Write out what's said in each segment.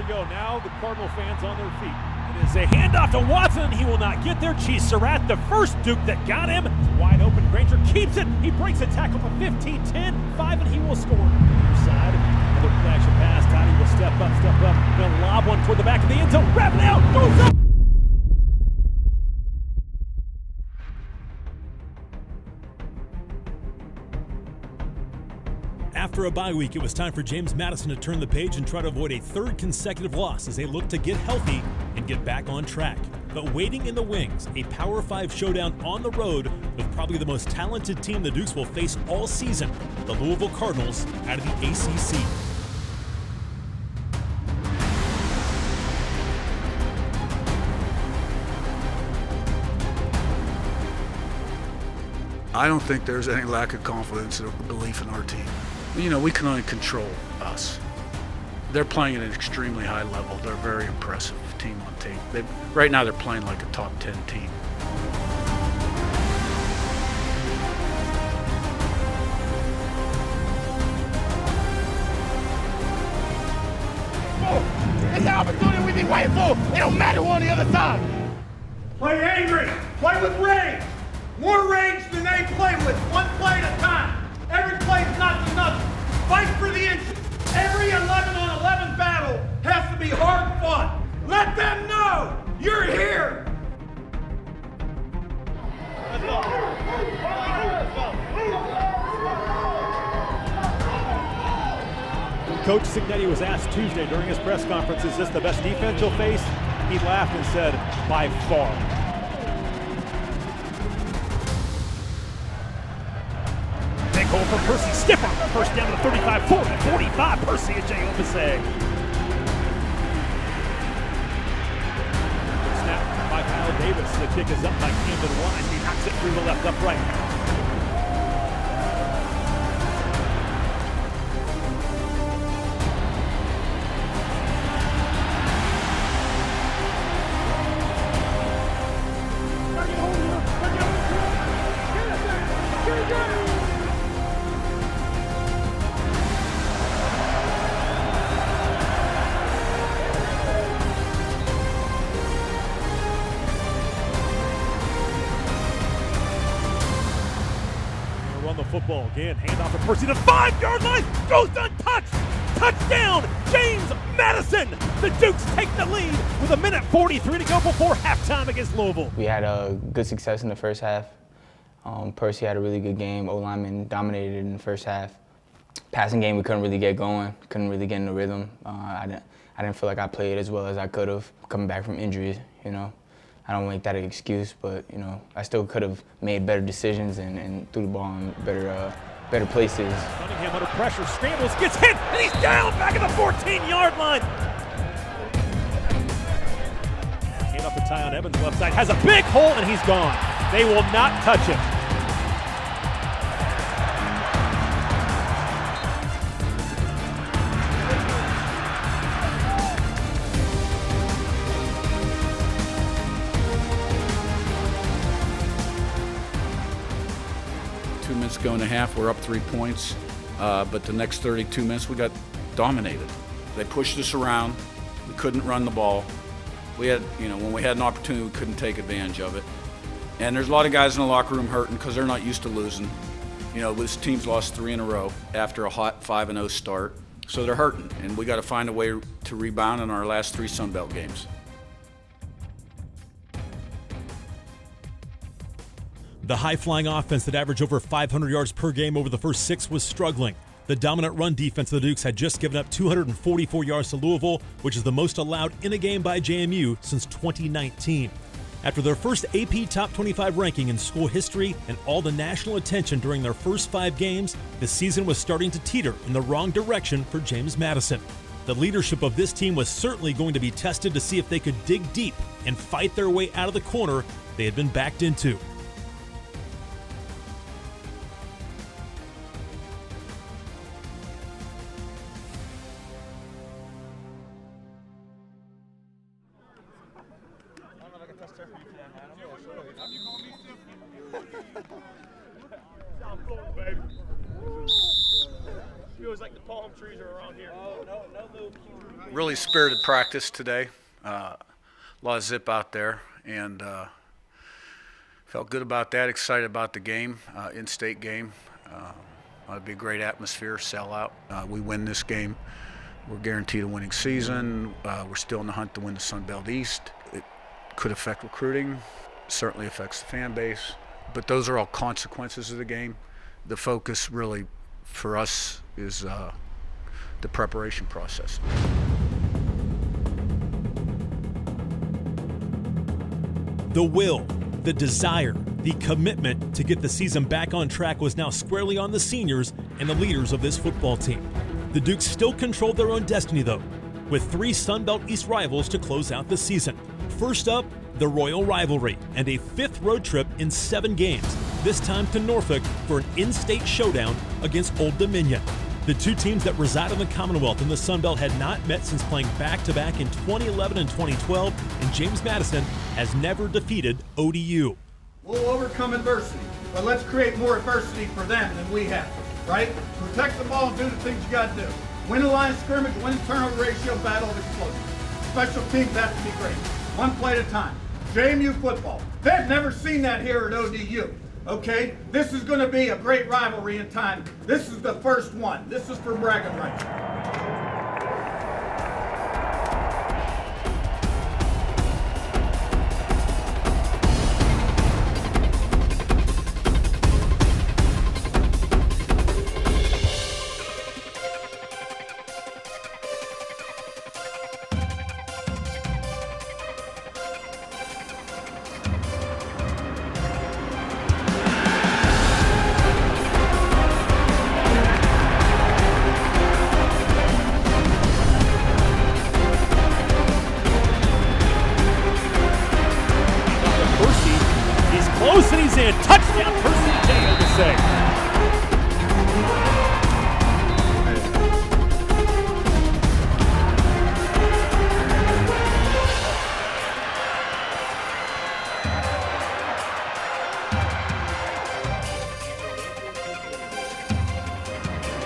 we go. Now the Cardinal fans on their feet. It is a handoff to Watson. He will not get there. Surratt, the first Duke that got him. Wide open. Granger keeps it. He breaks a tackle for 15-10. 5, and he will score. Near side. Another play action pass. Toddy will step up. Going to lob one toward the back of the end zone. Wrap it out. Goes up. After a bye week, it was time for James Madison to turn the page and try to avoid a third consecutive loss as they look to get healthy and get back on track. But waiting in the wings, a Power 5 showdown on the road with probably the most talented team the Dukes will face all season, the Louisville Cardinals out of the ACC. I don't think there's any lack of confidence or belief in our team. You know, we can only control us. They're playing at an extremely high level. They're a very impressive team on tape. Right now they're playing like a top 10 team. It's the opportunity we've been waiting for. It don't matter who on the other side. Play angry. Play with rage. More rage than they play with. One play at a time. Every play is not enough. Fight for the inches. Every 11-on-11 battle has to be hard fought. Let them know you're here. Coach 𝐓𝐶 was asked Tuesday during his press conference, is this the best defense you'll face? He laughed and said, by far. Big hole for Percy. Stiffer. First down to the 35, 40, 45. Percy and 𝐓𝐶𝐞. Snap by Kyle Davis. The kick is up by Camden Wise. He knocks it through the left upright. Run the football again. Handoff to Percy. The 5-yard line goes untouched. Touchdown, James Madison. The Dukes take the lead with 1:43 to go before halftime against Louisville. We had good success in the first half. Percy had a really good game. O-lineman dominated in the first half. Passing game, we couldn't really get going. Couldn't really get in the rhythm. I didn't feel like I played as well as I could have coming back from injuries. You know, I don't make that an excuse, but you know, I still could have made better decisions and threw the ball in better places. Cunningham under pressure, scrambles, gets hit, and he's down back at the 14-yard line. Hand up to Tyon Evans, left side, has a big hole, and he's gone. They will not touch him. 2 minutes to go in the half, we're up 3 points, but the next 32 minutes we got dominated. They pushed us around, we couldn't run the ball. We had, you know, when we had an opportunity, we couldn't take advantage of it. And there's a lot of guys in the locker room hurting because they're not used to losing. You know, this team's lost 3 in a row after a hot 5-0 start, so they're hurting, and we got to find a way to rebound in our last 3 Sun Belt games. The high-flying offense that averaged over 500 yards per game over the first 6 was struggling. The dominant run defense of the Dukes had just given up 244 yards to Louisville, which is the most allowed in a game by JMU since 2019. After their first AP Top 25 ranking in school history and all the national attention during their first 5 games, the season was starting to teeter in the wrong direction for James Madison. The leadership of this team was certainly going to be tested to see if they could dig deep and fight their way out of the corner they had been backed into. Feels like the palm trees are around here. Oh, no. Really spirited practice today. A lot of zip out there, and felt good about that, excited about the game, in-state game. It'll be a great atmosphere, sellout. We win this game, we're guaranteed a winning season. We're still in the hunt to win the Sun Belt East. It could affect recruiting, certainly affects the fan base, but those are all consequences of the game. The focus really for us is the preparation process. The will, the desire, the commitment to get the season back on track was now squarely on the seniors and the leaders of this football team. The Dukes still controlled their own destiny, though, with 3 Sun Belt East rivals to close out the season. First up, the Royal Rivalry and a 5th road trip in 7 games, this time to Norfolk for an in-state showdown against Old Dominion. The 2 teams that reside in the Commonwealth and the Sun Belt had not met since playing back-to-back in 2011 and 2012, and James Madison has never defeated ODU. We'll overcome adversity, but let's create more adversity for them than we have, right? Protect the ball and do the things you got to do. Win the line of scrimmage, win the turnover ratio, battle of explosion. Special teams have to be great. One play at a time. JMU football. They've never seen that here at ODU. Okay, this is going to be a great rivalry in time. This is the first one. This is for bragging rights. Close and he's in. Touchdown, Percy 𝐶𝐞 𝐍𝐞𝐰.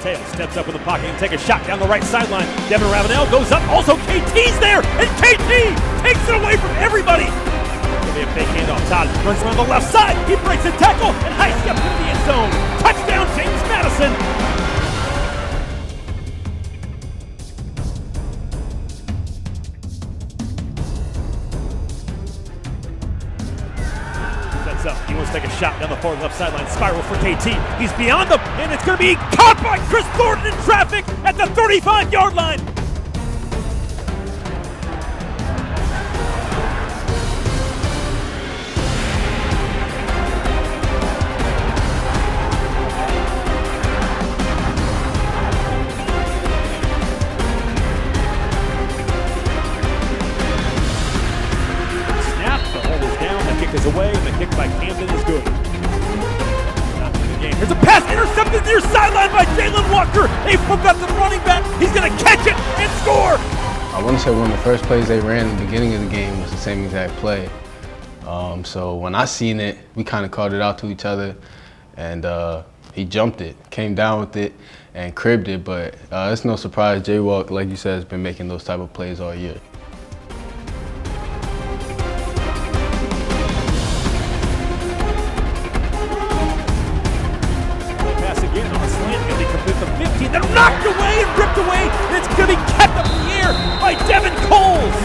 Tail steps up in the pocket and take a shot down the right sideline. Devin Ravenel goes up. Also, KT's there, and KT takes it away from everybody. A fake handoff. Todd runs around the left side. He breaks a tackle and high steps into the end zone. Touchdown, James Madison. Sets up. He wants to take a shot down the far left sideline. Spiral for KT. He's beyond them, and it's going to be caught by Chris Thornton in traffic at the 35-yard line. Is away, and the kick by Camden is good. Here's a pass intercepted near sideline by Jalen Walker. They forgot the running back. He's going to catch it and score. I want to say one of the first plays they ran in the beginning of the game was the same exact play. So when I seen it, we kind of called it out to each other, and he jumped it, came down with it, and cribbed it. But it's no surprise. J-Walk, like you said, has been making those type of plays all year. Then knocked away and ripped away, and it's going to be kept up in the air by Devin Coles.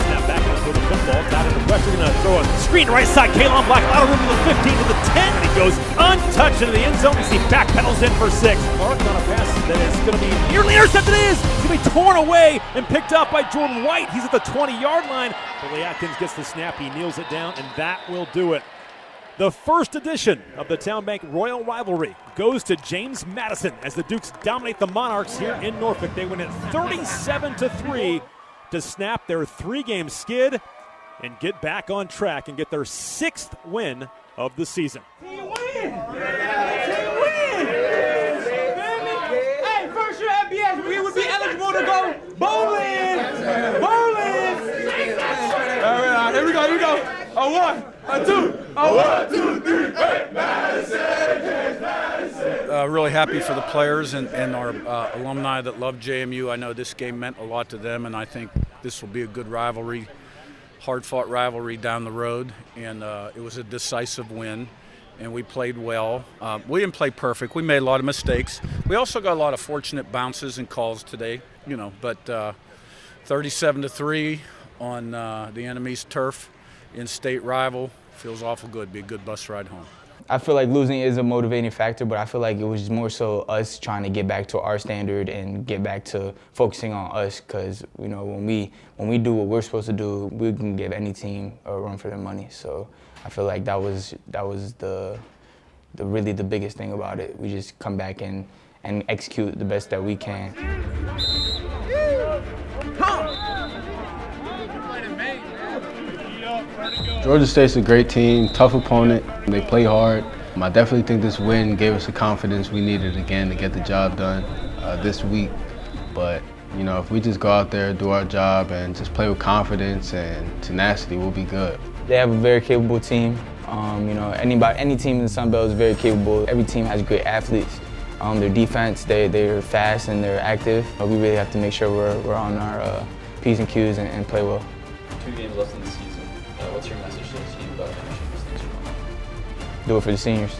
Snap back into the football, out into pressure, going to throw a screen right side. Kalon Black, out of room to the 15 to the 10, and he goes untouched into the end zone as he backpedals in for 6. Mark on a pass that is going to be nearly intercepted. It is. It's going to be torn away and picked up by Jordan White. He's at the 20-yard line. Billy Atkins gets the snap. He kneels it down, and that will do it. The first edition of the Town Bank Royal Rivalry goes to James Madison as the Dukes dominate the Monarchs here in Norfolk. They win it 37-3 to snap their 3-game skid and get back on track and get their 6th win of the season. Team win! Team win! Hey, first year FBS, we would be eligible to go bowling! Bowling! All right, here we go. A 1, a 2, a 1, 2, 3, hey, Madison, James Madison. really happy for the players and our alumni that love JMU. I know this game meant a lot to them, and I think this will be a good rivalry, hard-fought rivalry down the road. And it was a decisive win, and we played well. We didn't play perfect. We made a lot of mistakes. We also got a lot of fortunate bounces and calls today, you know. But 37-3 on the enemy's turf in state rival feels awful good. Be a good bus ride home. I feel like losing is a motivating factor, but I feel like it was more so us trying to get back to our standard and get back to focusing on us. Because you know, when we do what we're supposed to do, we can give any team a run for their money. So I feel like that was the really the biggest thing about it. We just come back and execute the best that we can. Georgia State's a great team, tough opponent. They play hard. I definitely think this win gave us the confidence we needed again to get the job done this week. But you know, if we just go out there, do our job, and just play with confidence and tenacity, we'll be good. They have a very capable team. You know, any team in the Sun Belt is very capable. Every team has great athletes. Their defense, they're fast and they're active. We really have to make sure we're on our P's and Q's and play well. 2 games left in the season. What's your message to the team about finishing this next round? Do it for the seniors.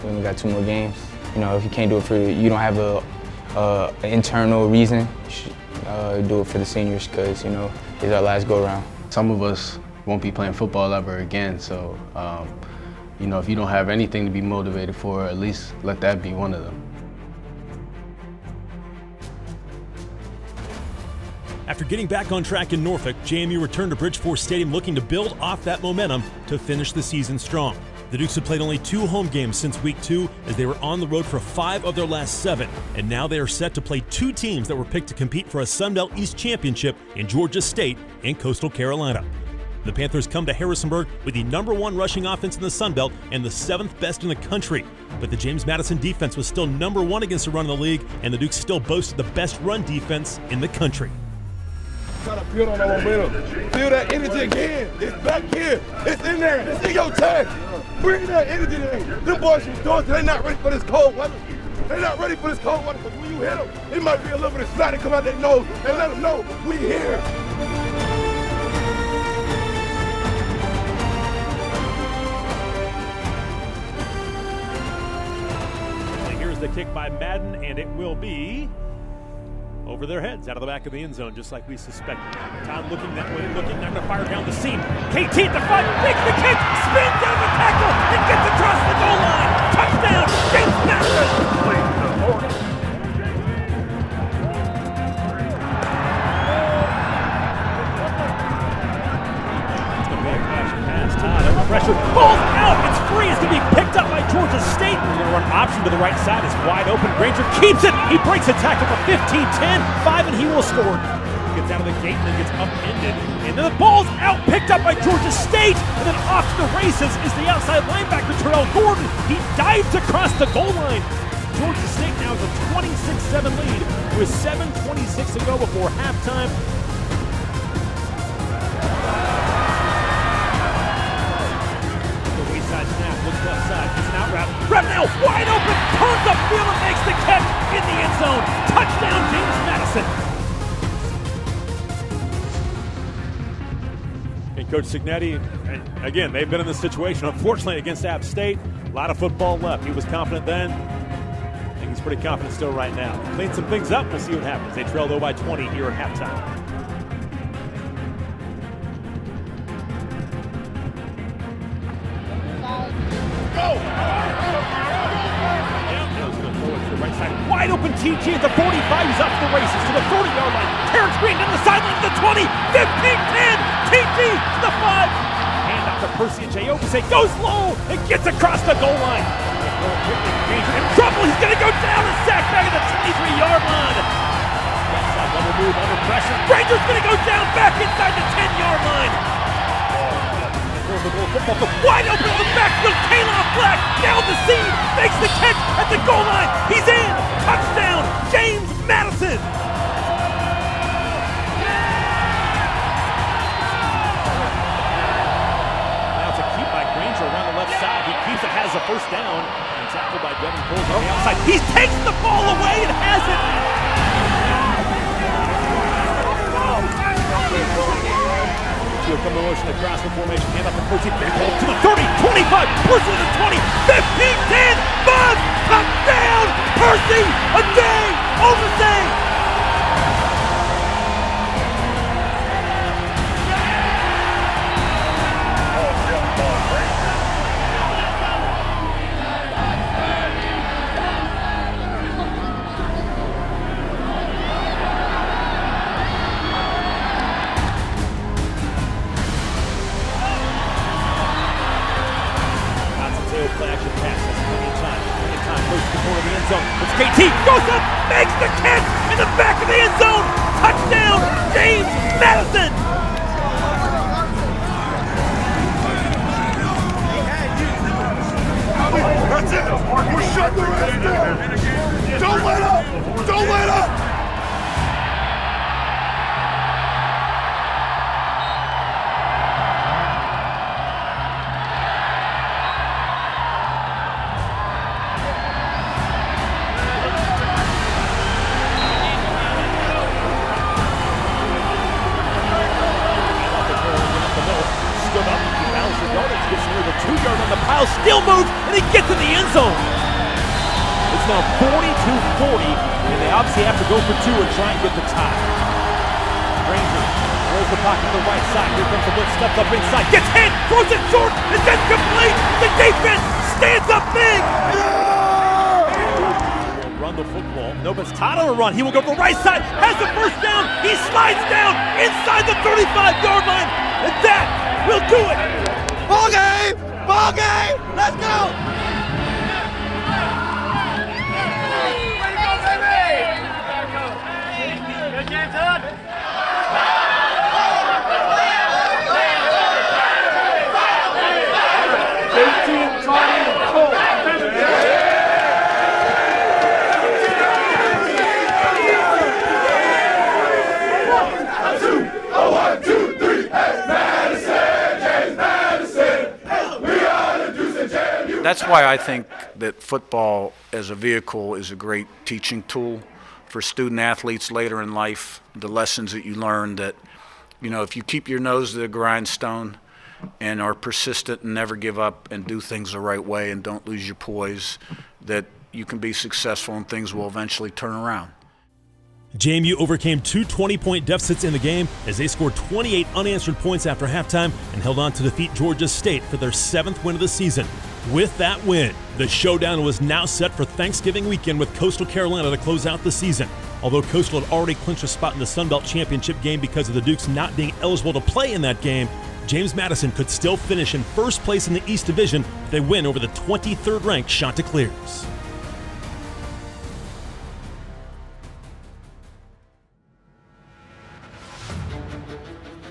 We only got 2 more games. You know, if you can't do it for you don't have an internal reason, do it for the seniors because, you know, it's our last go-around. Some of us won't be playing football ever again, so you know, if you don't have anything to be motivated for, at least let that be one of them. After getting back on track in Norfolk, JMU returned to Bridgeforth Stadium looking to build off that momentum to finish the season strong. The Dukes have played only 2 home games since week 2 as they were on the road for 5 of their last 7. And now they are set to play 2 teams that were picked to compete for a Sun Belt East Championship in Georgia State and Coastal Carolina. The Panthers come to Harrisonburg with the #1 rushing offense in the Sun Belt and the 7th best in the country. But the James Madison defense was still #1 against the run in the league, and the Dukes still boasted the best run defense in the country. Trying to build on that momentum. Feel that energy again. It's back here. It's in there. It's in your chest. Bring that energy today. Them boys from Georgia, they're not ready for this cold weather. They're not ready for this cold weather because when you hit them, it might be a little bit of snot that come out their nose and let them know we here. Here's the kick by Madden, and it will be over their heads, out of the back of the end zone, just like we suspected. Todd looking that way, looking, now going to fire down the seam. KT at the 5, makes the kick, spins down the tackle, and gets across the goal line. Touchdown, James Madison! Pressure, falls out, it's free, it's going to be picked up by Georgia State. We're going to run option to the right side, it's wide open, Granger keeps it, he breaks a tackle for 15-10, 5 and he will score. Gets out of the gate and then gets upended, and then the ball's out, picked up by Georgia State, and then off to the races is the outside linebacker, Terrell Gordon. He dives across the goal line. Georgia State now has a 26-7 lead with 7:26 to go before halftime. Snap, looks left side, gets an out route. Repnell wide open, turns upfield and makes the catch in the end zone. Touchdown, James Madison. And Coach 𝐓𝐡𝐞, again, they've been in this situation, unfortunately, against App State. A lot of football left. He was confident then. I think he's pretty confident still right now. Clean some things up, we'll see what happens. They trail though by 20 here at halftime. Wide open TG at the 45, he's off the races to the 40-yard line. Terrence Green down the sideline to the 20, 15-10, TG to the 5. Hand off to Percy and J.O.B. goes low and gets across the goal line. Granger in trouble, he's going to go down and sack back at the 23-yard line. Outside double move under pressure. Granger's going to go down back inside the 10-yard line. Wide open in the backfield, Kalon Black down the seam, makes the catch at the goal line. He's in. Touchdown, James Madison. Now it's a keep by Granger around the left side. He keeps it, has a first down. And tackled by Devin Cole on the outside. come the motion across the formation. Hand off to Percy. Big hole to the 30, 25. Percy to the 20, 15, 10, 5. Touchdown! Percy! A day! Oversay! Play-action pass, that's plenty of time. Goes to the corner of the end zone. It's KT, goes up, makes the catch in the back of the end zone. Touchdown, James Madison. That's it. We're shut the rest down. Don't let up. Don't let up. Still moves, and he gets in the end zone. It's now 42-40, and they obviously have to go for two and try and get the tie. Ranger rolls the pocket to the right side. Here comes the blitz, steps up inside, gets hit, throws it short, it's incomplete. The defense stands up big. Run the football. No, but it's Todd on a run. He will go for the right side, has the first down. He slides down inside the 35-yard line, and that will do it. Ball game! Ball game! Let's go! Way to go, baby! Good game, Todd. 18, 20, Cole. One, two, three, hey, Madison, James Madison. That's why I think that football as a vehicle is a great teaching tool for student athletes later in life. The lessons that you learn that, if you keep your nose to the grindstone and are persistent and never give up and do things the right way and don't lose your poise, that you can be successful and things will eventually turn around. JMU overcame two 20-point deficits in the game as they scored 28 unanswered points after halftime and held on to defeat Georgia State for their 7th win of the season. With that win, the showdown was now set for Thanksgiving weekend with Coastal Carolina to close out the season. Although Coastal had already clinched a spot in the Sun Belt Championship game because of the Dukes not being eligible to play in that game, James Madison could still finish in first place in the East Division if they win over the 23rd-ranked Chanticleers.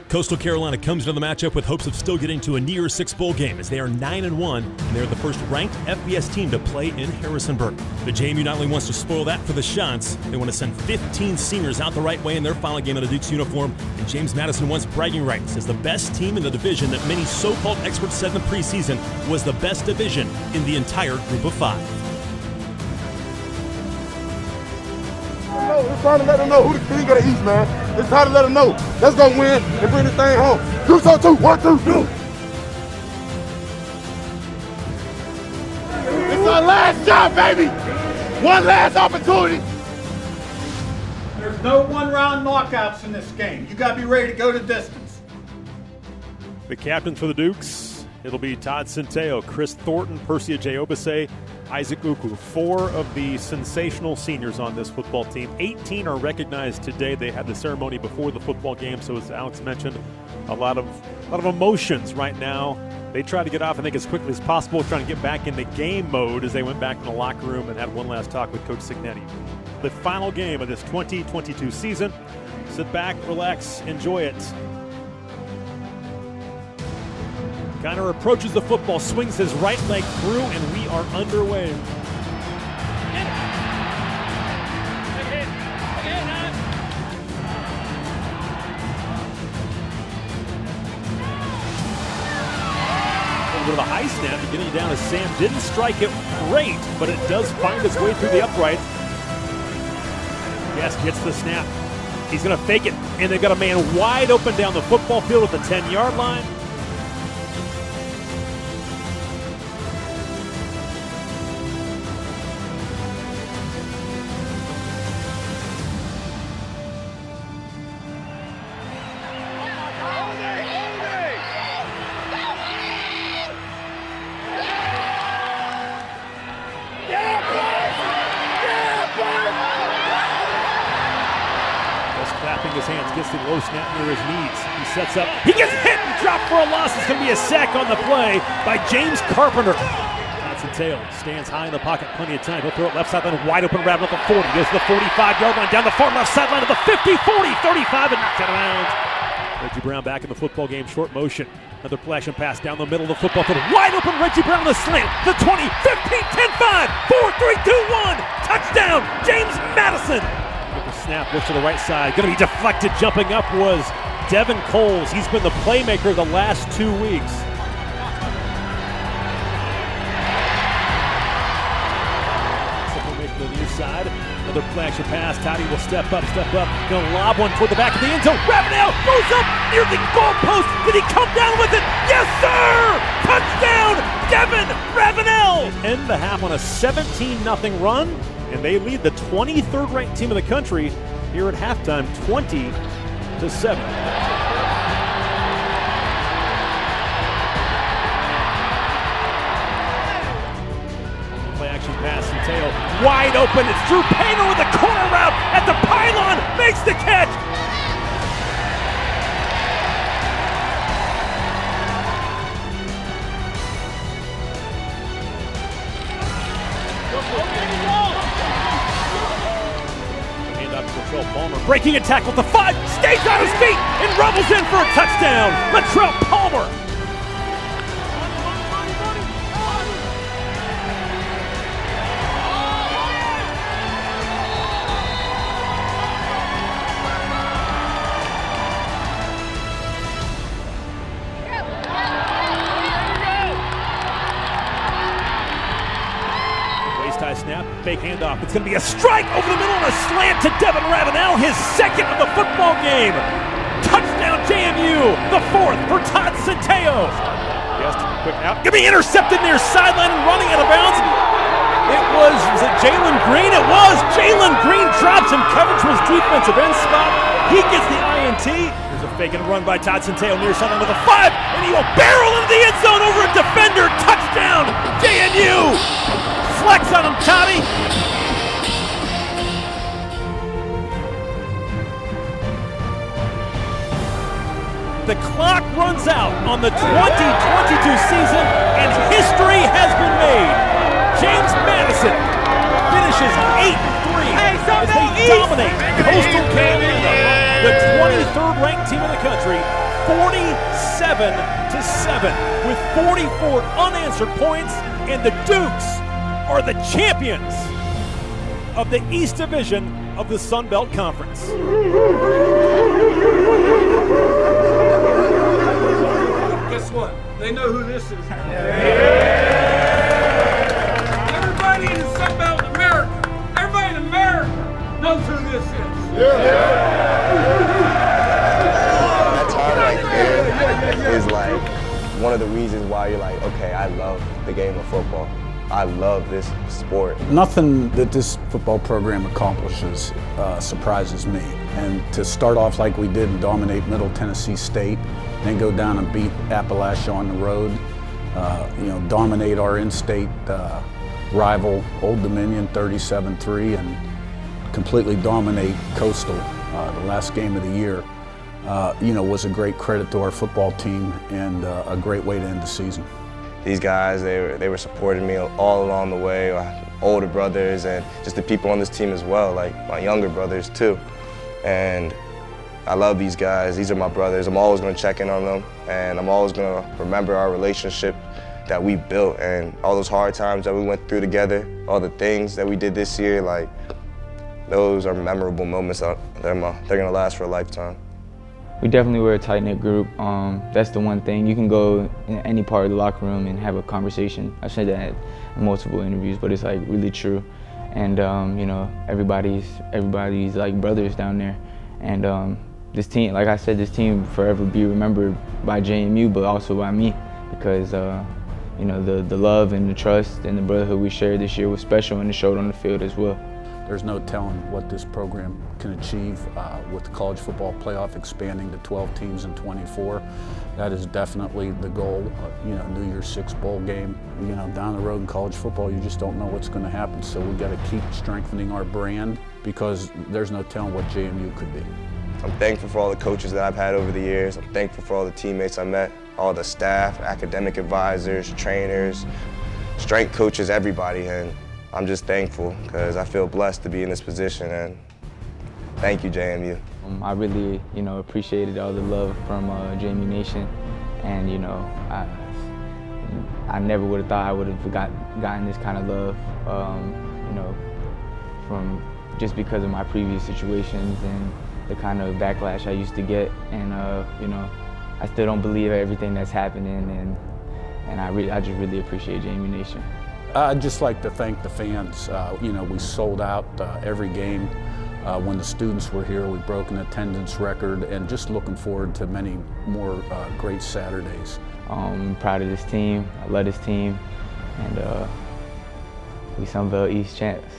Coastal Carolina comes into the matchup with hopes of still getting to a New Year's Six bowl game as they are 9-1 and they are the first ranked FBS team to play in Harrisonburg. But JMU not only wants to spoil that for the Chants, they want to send 15 seniors out the right way in their final game in a Dukes uniform, and James Madison wants bragging rights as the best team in the division that many so-called experts said in the preseason was the best division in the entire group of 5. It's time to let them know who the king of the East, man. It's time to let them know. Let's go win and bring this thing home. Do so too. 1, 2, 2. It's our last shot, baby. One last opportunity. There's no one-round knockouts in this game. You got to be ready to go the distance. The captains for the Dukes, it'll be Todd Centeo, Chris Thornton, Percy 𝐶 𝐲𝐶, 4 of the sensational seniors on this football team. 18 are recognized today. They had the ceremony before the football game, so as Alex mentioned, a lot of emotions right now. They tried to get off, I think, as quickly as possible, trying to get back into game mode as they went back in the locker room and had one last talk with Coach Cignetti. The final game of this 2022 season. Sit back, relax, enjoy it. Connor approaches the football, swings his right leg through, and we are underway. A little bit of a high snap, getting it down as Sam didn't strike it great, but it does find its way through the uprights. Yes, gets the snap. He's going to fake it, and they've got a man wide open down the football field at the 10-yard line. Clapping his hands, gets the low snap near his knees. He sets up, he gets hit and dropped for a loss. It's going to be a sack on the play by James Carpenter. 𝐓𝐡𝐞 stands high in the pocket, plenty of time. He'll throw it left sideline, wide open, wrapping up the 40. Goes to the 45-yard line, down the far left sideline to the 50, 40, 35, and knocked out of bounds. Reggie Brown back in the football game, short motion. Another flash and pass down the middle of the football field. Wide open, Reggie Brown on the slant. The 20, 15, 10, 5, 4, 3, 2, 1. Touchdown, James Madison. Get the snap, looks to the right side. Going to be deflected. Jumping up was Devin Coles. He's been the playmaker the last 2 weeks. To the near side. Another flash and pass. Toddy will step up. Going to lob one toward the back of the end zone. Ravenel goes up near the goal post. Did he come down with it? Yes, sir! Touchdown, Devin Ravenel! End the half on a 17-0 run, and they lead the 23rd ranked team in the country here at halftime, 20-7. Pass and tail wide open. It's Drew Painter with a corner route at the pylon. Makes the catch. Hand up to Latrell Palmer. Breaking a tackle at the 5. Stays on his feet and rumbles in for a touchdown. Latrell Palmer. Snap, fake handoff. It's going to be a strike over the middle and a slant to Devin Ravenel, his second of the football game. Touchdown JMU, the 4th for Todd Centeio. Yes, quick out. Going to be intercepted near sideline and running out of bounds. Was it Jalen Green? It was. Jalen Green drops him. Coverage was defensive end spot. He gets the INT. There's a fake and run by Todd Centeio near sideline with a 5, and he will barrel into the end zone over a defender. Touchdown JMU. Flex on him, Toddy. The clock runs out on the 2022 season, and history has been made. James Madison finishes 8-3 as they dominate Coastal Carolina, the 23rd ranked team in the country, 47-7, with 44 unanswered points, and the Dukes are the champions of the East Division of the Sun Belt Conference. Guess what? They know who this is. Everybody in the Sun Belt in America, everybody in America knows who this is. That time right there is like one of the reasons why you're like, okay, I love the game of football. I love this sport. Nothing that this football program accomplishes surprises me. And to start off like we did and dominate Middle Tennessee State, then go down and beat Appalachia on the road, dominate our in-state rival Old Dominion 37-3, and completely dominate Coastal the last game of the year, was a great credit to our football team and a great way to end the season. These guys, they were supporting me all along the way, my older brothers and just the people on this team as well, like my younger brothers too. And I love these guys. These are my brothers. I'm always going to check in on them, and I'm always going to remember our relationship that we built and all those hard times that we went through together, all the things that we did this year. Like, those are memorable moments. They're going to last for a lifetime. We definitely were a tight-knit group. That's the one thing. You can go in any part of the locker room and have a conversation. I said that in multiple interviews, but it's like really true. And everybody's like brothers down there. And this team, like I said, this team forever be remembered by JMU, but also by me, because you know, the love and the trust and the brotherhood we shared this year was special, and it showed on the field as well. There's no telling what this program can achieve with the college football playoff expanding to 12 teams in 24. That is definitely the goal. You know, New Year's Six bowl game. You know, down the road in college football, you just don't know what's going to happen. So we got to keep strengthening our brand, because there's no telling what JMU could be. I'm thankful for all the coaches that I've had over the years. I'm thankful for all the teammates I met, all the staff, academic advisors, trainers, strength coaches, everybody. And I'm just thankful because I feel blessed to be in this position, and thank you, JMU. I really, you know, appreciated all the love from JMU Nation, and you know, I never would have thought I would have gotten this kind of love, you know, from just because of my previous situations and the kind of backlash I used to get, and you know, I still don't believe everything that's happening, and I just really appreciate JMU Nation. I'd just like to thank the fans. You know, we sold out every game. When the students were here, we broke an attendance record, and just looking forward to many more great Saturdays. I'm proud of this team. I love this team, and we Sun Belt East champs.